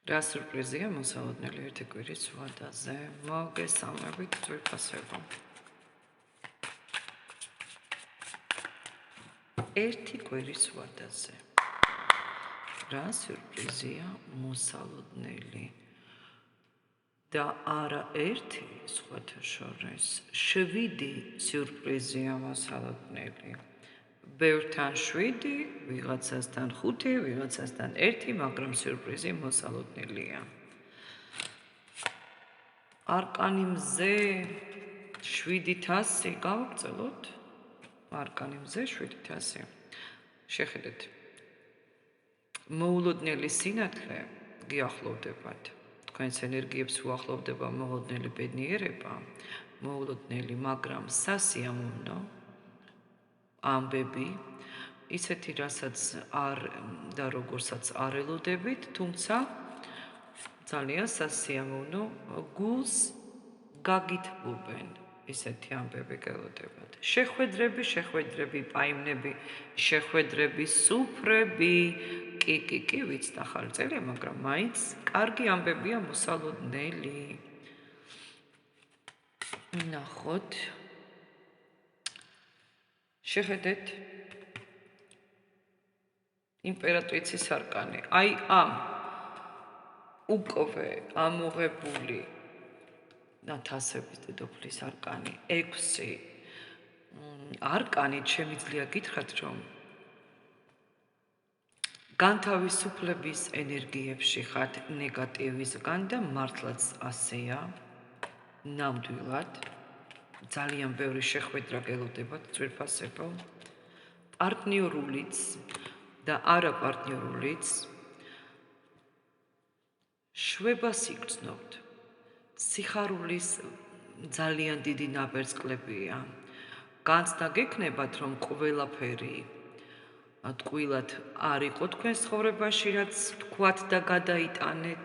რა სურპრიზია მოსალოდნელი ერთი კვირის ვადაზე. მოგესალმებით ძვირფასებო. ერთი კვირის ვადაზე. რა სურპრიზია მოსალოდნელი და არა ერთი სხვათა შორის 7 სურპრიზია მოსალოდნელი. ბევრთან 7, ვიღაცასთან 5, ვიღაცასთან 1, მაგრამ სურპრიზი მოსალოდნელია. არკანი მზე 7,000 გავაგრძელოთ. არკანი მზე 7,000. შეხედეთ. მოულოდნელი სინათლე გიახლოვდებათ. თქვენს ენერგიებს უახლოვდება მოულოდნელი ბედნიერება, მოულოდნელი, მაგრამ სასიამოვნო ამბები, ისეთი რასაც არ და როგორცაც არ ელოდებით, თუმცა ძალიან სასიამოვნო გულს გაგითბობენ, ისეთი ამბები გელოდებათ. შეხვედრები, პაიმნები, შეხვედრები, სუფრები, კი, ვიცით ახალი წელია, მაგრამ მაინც კარგი ამბებია მოსალოდნელი. ნახოთ. შეხედეთ იმპერატრიცის არკანი. აი ამ უკვე ამოღებული ნათასების დედოფლის არკანი 6 არკანი შემიძლია გითხრათ, რომ განთავისუფლების ენერგიებში ხართ ნეგატივისგან და მართლაც ასეა. ნამდვილად ძალიან ბევრი შეხვედრა გელოდებათ ძვირფასებო. პარტნიორულიც და არაპარტნიორულიც შვებას იგრძნობთ. სიხარულის ძალიან დიდი ნაბერწკლებია. განცდა გექნებათ, რომ ყველაფერი ტყუილად არ იყო თქვენს ცხოვრებაში, რაც თქვათ და გადაიტანეთ,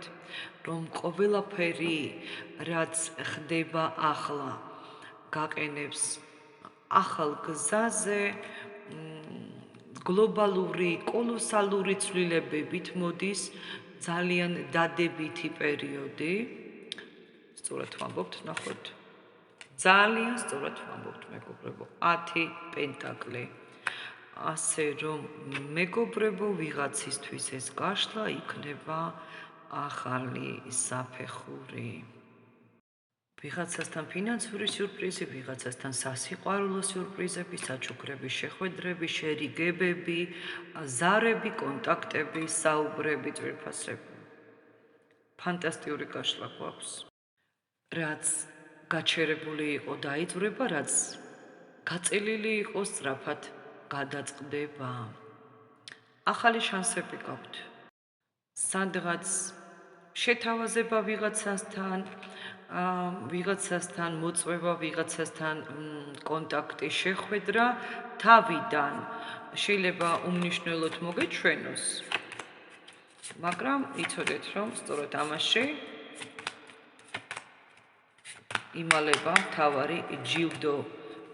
რომ ყველაფერი, რაც ხდება ახლა, გაყენებს ახალ გზაზე, გლობალური, კოლოსალური ცვლილებებით მოდის ძალიან დადებითი პერიოდი. სწორად ვამბობთ, ნახოთ. ძალიან სწორად ვამბობთ, მეგობრებო, 10 პენტაკლი. ასე რომ, მეგობრებო, ვიღაცისთვის ეს გაშლა იქნება ახალი საფეხური. ვიღაცასთან ფინანსური სიურპრიზი, ვიღაცასთან სასიყვარულო სიურპრიზები, საჩუქრები, შეხვედრები, შერიგებები, ზარები, კონტაქტები, საუბრები, ძვირფასები. ფანტასტიკური გაშლა გვაქვს. რაც გაჩერებული იყო, დაიძვრება, რაც გაწელილი იყო, სწრაფად გადაწყდება. ახალი შანსები გაქვთ. სადღაც შეთავაზება ვიღაცასთან მოწვევა, ვიღაცასთან კონტაქტი, შეხვედრა თავიდან შეიძლება უმნიშვნელოდ მოგეჩვენოს, მაგრამ იცოდეთ, რომ სწორედ ამაში იმალება მთავარი ჯილდო,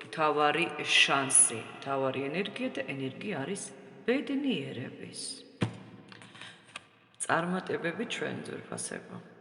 მთავარი შანსი, მთავარი ენერგია და ენერგია არის ბედნიერების. წარმატებები ჩვენ ძვირფასებო.